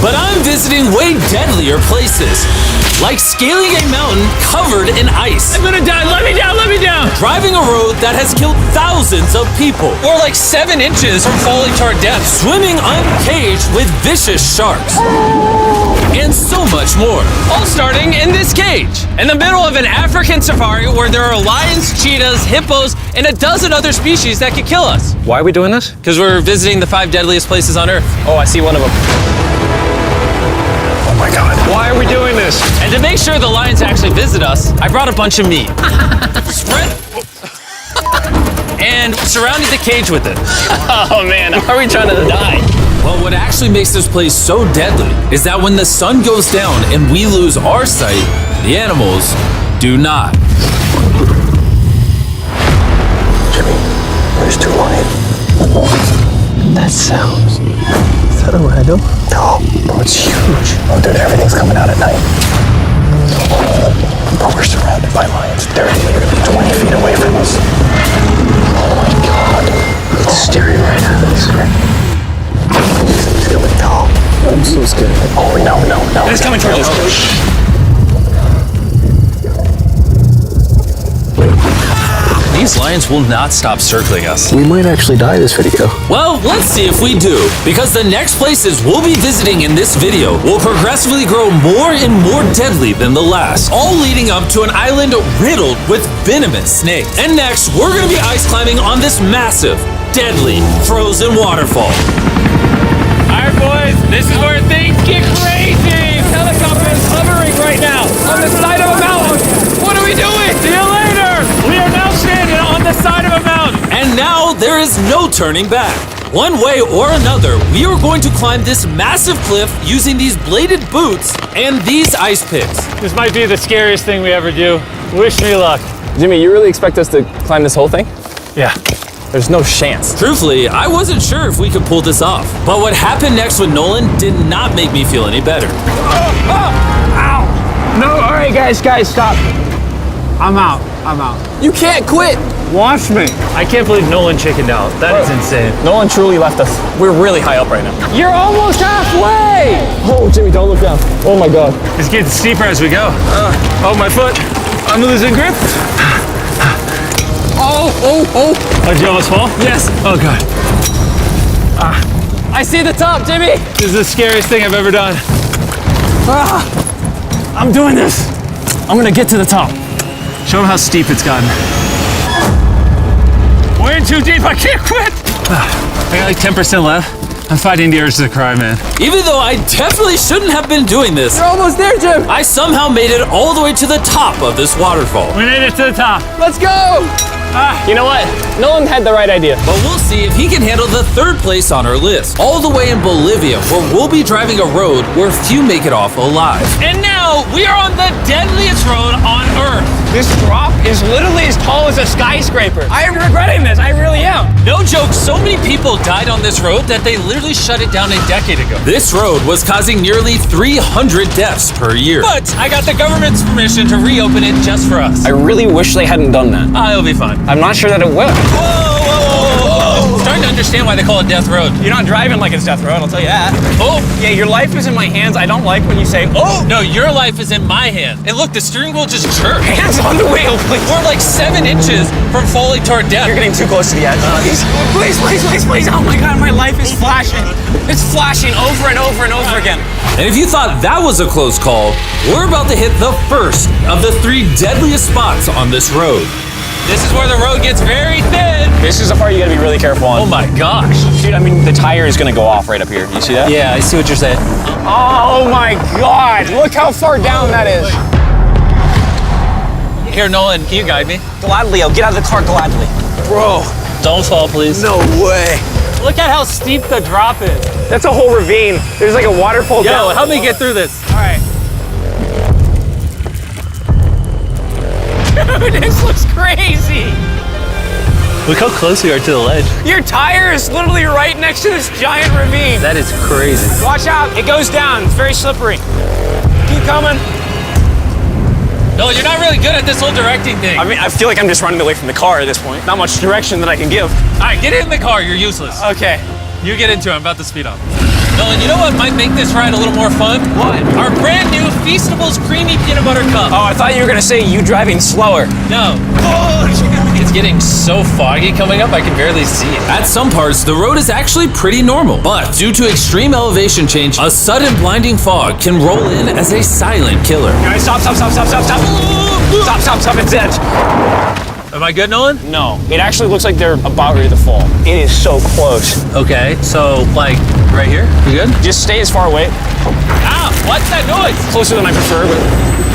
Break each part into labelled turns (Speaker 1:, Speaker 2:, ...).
Speaker 1: But I'm visiting way deadlier places, like scaling a mountain covered in ice.
Speaker 2: I'm gonna die, let me down, let me down!
Speaker 1: Driving a road that has killed thousands of people.
Speaker 2: Or like 7 inches from falling to our death.
Speaker 1: Swimming uncaged with vicious sharks. And so much more.
Speaker 2: All starting in this cage, in the middle of an African safari where there are lions, cheetahs, hippos, and a dozen other species that could kill us.
Speaker 3: Why are we doing this?
Speaker 2: Because we're visiting the 5 deadliest places on Earth.
Speaker 3: Oh, I see one of them. Oh my God. Why are we doing this?
Speaker 2: And to make sure the lions actually visit us, I brought a bunch of meat. Spread... and surrounded the cage with it.
Speaker 3: Oh man, are we trying to die?
Speaker 1: But what actually makes this place so deadly is that when the sun goes down and we lose our sight, the animals do not.
Speaker 4: Jimmy, there's 2 lions.
Speaker 5: That sounds... Is that a rhino?
Speaker 4: No, bro, it's huge. Oh, dude, everything's coming out at night. Bro, we're surrounded by lions. They're literally 20 feet away from us. Oh my God.
Speaker 5: It's staring right at us.
Speaker 4: No.
Speaker 5: I'm so scared.
Speaker 4: Oh, no.
Speaker 2: It's coming towards us.
Speaker 1: These lions will not stop circling us.
Speaker 5: We might actually die this video.
Speaker 1: Well, let's see if we do, because the next places we'll be visiting in this video will progressively grow more and more deadly than the last, all leading up to an island riddled with venomous snakes. And next, we're gonna be ice climbing on this massive, deadly, frozen waterfall.
Speaker 2: All right, boys, this is where things get crazy. Helicopter is hovering right now on the side of a mountain. What are we doing? See you later. We are now standing on the side of a mountain.
Speaker 1: And now there is no turning back. One way or another, we are going to climb this massive cliff using these bladed boots and these ice picks.
Speaker 2: This might be the scariest thing we ever do. Wish me luck.
Speaker 3: Jimmy, you really expect us to climb this whole thing?
Speaker 2: Yeah.
Speaker 3: There's no chance.
Speaker 1: Truthfully, I wasn't sure if we could pull this off. But what happened next with Nolan did not make me feel any better.
Speaker 2: Ow! No, all right, guys, stop. I'm out.
Speaker 3: You can't quit.
Speaker 2: Watch me. I can't believe Nolan chickened out. That is insane.
Speaker 3: Nolan truly left us. We're really high up right now.
Speaker 2: You're almost halfway.
Speaker 3: Oh, Jimmy, don't look down. Oh my God.
Speaker 2: It's getting steeper as we go. Oh, my foot. I'm losing grip. Oh, did you almost fall?
Speaker 3: Yes.
Speaker 2: Oh, God.
Speaker 3: I see the top, Jimmy.
Speaker 2: This is the scariest thing I've ever done. I'm doing this.
Speaker 3: I'm gonna get to the top.
Speaker 2: Show them how steep it's gotten. We're in too deep, I can't quit. I got like 10% left. I'm fighting the urge to cry, man.
Speaker 1: Even though I definitely shouldn't have been doing this,
Speaker 3: You're almost there, Jim.
Speaker 1: I somehow made it all the way to the top of this waterfall.
Speaker 2: We made it to the top.
Speaker 3: Let's go. You know what? Nolan had the right idea.
Speaker 1: But we'll see if he can handle the 3rd place on our list, all the way in Bolivia, where we'll be driving a road where few make it off alive.
Speaker 2: And now we are on the deadliest road on Earth. This drop is literally as tall as a skyscraper. I am regretting this, I really am.
Speaker 1: No joke, so many people died on this road that they literally shut it down a decade ago. This road was causing nearly 300 deaths per year. But I got the government's permission to reopen it just for us.
Speaker 3: I really wish they hadn't done that.
Speaker 1: It'll be fine.
Speaker 3: I'm not sure that it will.
Speaker 1: Whoa. I'm starting to understand why they call it Death Road.
Speaker 3: You're not driving like it's death road, I'll tell you that.
Speaker 1: Oh,
Speaker 3: Yeah, your life is in my hands. I don't like when you say, oh.
Speaker 1: no, your life is in my hand. And look, the steering wheel just jerked.
Speaker 3: Hands on the wheel, please.
Speaker 1: We're like 7 inches from falling to our death.
Speaker 3: You're getting too close to the edge. Please. Oh my God, my life is flashing. It's flashing over and over and over again.
Speaker 1: And if you thought that was a close call, we're about to hit the first of the 3 deadliest spots on this road.
Speaker 2: This is where the road gets very thin.
Speaker 3: This is the part you gotta be really careful on.
Speaker 1: Oh my gosh.
Speaker 3: Dude, I mean, the tire is gonna go off right up here. You see that?
Speaker 1: Yeah, I see what you're saying.
Speaker 3: Oh my God, look how far down that is.
Speaker 1: Here, Nolan, can you guide me?
Speaker 3: Gladly, I'll get out of the car gladly.
Speaker 1: Bro. Don't fall, please.
Speaker 3: No way.
Speaker 2: Look at how steep the drop is.
Speaker 3: That's a whole ravine. There's like a waterfall down.
Speaker 1: Yo, help me get through this.
Speaker 2: All right. Dude, this looks crazy.
Speaker 1: Look how close we are to the ledge.
Speaker 2: Your tire is literally right next to this giant ravine.
Speaker 1: That is crazy.
Speaker 2: Watch out, it goes down. It's very slippery. Keep coming.
Speaker 1: No, you're not really good at this whole directing thing.
Speaker 3: I mean, I feel like I'm just running away from the car at this point. Not much direction that I can give.
Speaker 1: All right, get in the car. You're useless.
Speaker 2: Okay.
Speaker 1: You get into it. I'm about to speed up. Nolan, you know what might make this ride a little more fun?
Speaker 3: What?
Speaker 1: Our brand new Feastables Creamy Peanut Butter Cup.
Speaker 3: Oh, I thought you were gonna say you driving slower.
Speaker 1: No. It's getting so foggy coming up, I can barely see it. At some parts, the road is actually pretty normal, but due to extreme elevation change, a sudden blinding fog can roll in as a silent killer.
Speaker 3: Guys, stop. Stop, it's edge.
Speaker 1: Am I good, Nolan?
Speaker 3: No, it actually looks like they're about ready to fall. It is so close.
Speaker 1: Okay, so like right here? You good?
Speaker 3: Just stay as far away.
Speaker 1: Ah, what's that noise?
Speaker 3: Closer than I prefer, but...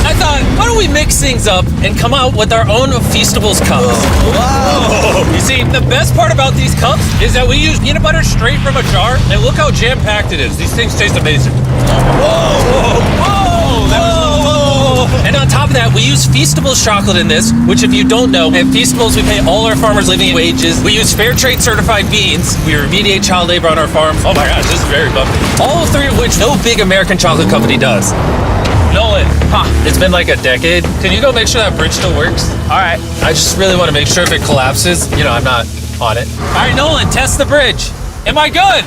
Speaker 1: I thought, why don't we mix things up and come out with our own Feastables cups? Whoa! You see, the best part about these cups is that we use peanut butter straight from a jar, and look how jam-packed it is. These things taste amazing. And on top of that, we use Feastables chocolate in this, which if you don't know, at Feastables we pay all our farmers living wages. We use fair trade certified beans. We remediate child labor on our farms. Oh my gosh, this is very bumpy. All three of which no big American chocolate company does. Nolan, it's been like a decade. Can you go make sure that bridge still works?
Speaker 3: All right.
Speaker 1: I just really want to make sure if it collapses, you know, I'm not on it. All right, Nolan, test the bridge. Am I good?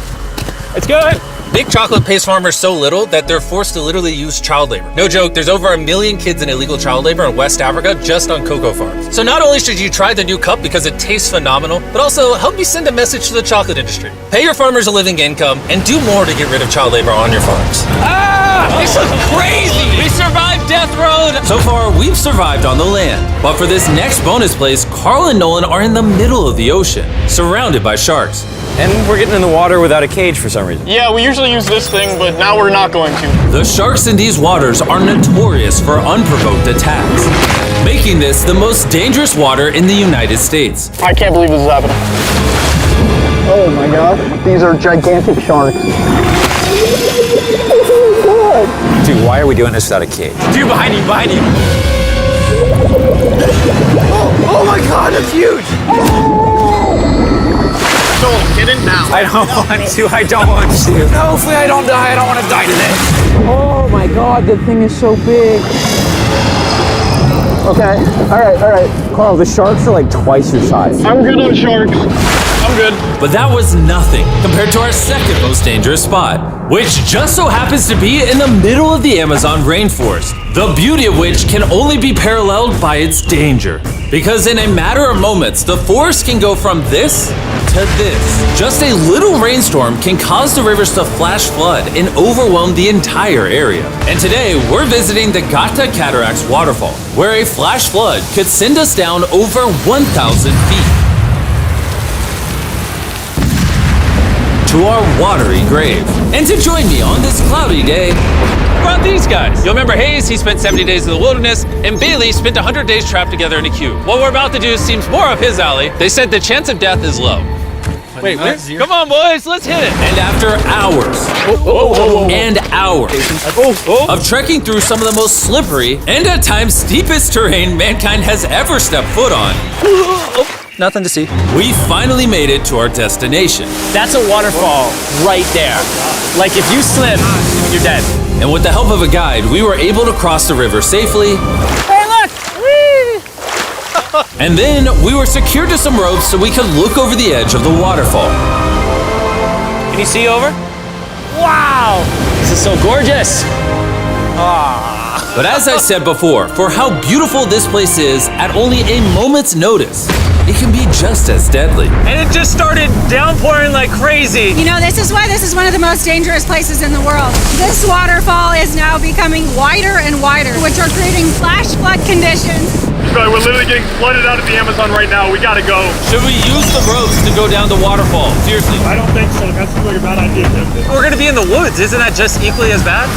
Speaker 3: It's good.
Speaker 1: Big chocolate pays farmers so little that they're forced to literally use child labor. No joke, there's over 1 million kids in illegal child labor in West Africa just on cocoa farms. So not only should you try the new cup because it tastes phenomenal, but also help me send a message to the chocolate industry. Pay your farmers a living income and do more to get rid of child labor on your farms.
Speaker 3: This is crazy.
Speaker 1: We survived Death Road! So far, we've survived on the land. But for this next bonus place, Carl and Nolan are in the middle of the ocean, surrounded by sharks.
Speaker 3: And we're getting in the water without a cage for some reason.
Speaker 6: Yeah, we usually use this thing, but now we're not going to.
Speaker 1: The sharks in these waters are notorious for unprovoked attacks, making this the most dangerous water in the United States.
Speaker 6: I can't believe this is happening. Oh my god, these are gigantic sharks.
Speaker 3: Dude, why are we doing this without a cage? Dude, behind you.
Speaker 6: Oh my god, that's huge! Get in now.
Speaker 3: I don't want to. No, hopefully I don't die. I don't want to die today.
Speaker 6: Oh my god, the thing is so big. Okay, all right.
Speaker 3: Carl, the sharks are like twice your size.
Speaker 6: I'm good on sharks. I'm good.
Speaker 1: But that was nothing compared to our second most dangerous spot, which just so happens to be in the middle of the Amazon rainforest, the beauty of which can only be paralleled by its danger. Because in a matter of moments, the forest can go from this to this. Just a little rainstorm can cause the rivers to flash flood and overwhelm the entire area. And today, we're visiting the Gata Cataracts waterfall, where a flash flood could send us down over 1,000 feet to our watery grave. And to join me on this cloudy day, brought these guys. You'll remember Hayes, he spent 70 days in the wilderness, and Bailey spent 100 days trapped together in a cube. What we're about to do seems more up his alley. They said the chance of death is low. Wait, come on, boys, let's hit it. And after hours and hours of trekking through some of the most slippery and at times steepest terrain mankind has ever stepped foot on,
Speaker 3: Nothing to see.
Speaker 1: we finally made it to our destination.
Speaker 3: That's a waterfall right there. Like if you slip, you're dead.
Speaker 1: And with the help of a guide, we were able to cross the river safely.
Speaker 3: Hey, look!
Speaker 1: And then we were secured to some ropes so we could look over the edge of the waterfall.
Speaker 3: Can you see over? Wow! This is so gorgeous.
Speaker 1: But as I said before, for how beautiful this place is, at only a moment's notice, it can be just as deadly.
Speaker 2: And it just started downpouring like crazy.
Speaker 7: You know, this is why this is one of the most dangerous places in the world. This waterfall is now becoming wider and wider, which are creating flash flood conditions.
Speaker 6: We're literally getting flooded out of the Amazon right now. We gotta go.
Speaker 1: Should we use the ropes to go down the waterfall? Seriously.
Speaker 6: I don't think so. That seems like a bad idea.
Speaker 2: We're gonna be in the woods. Isn't that just equally as bad?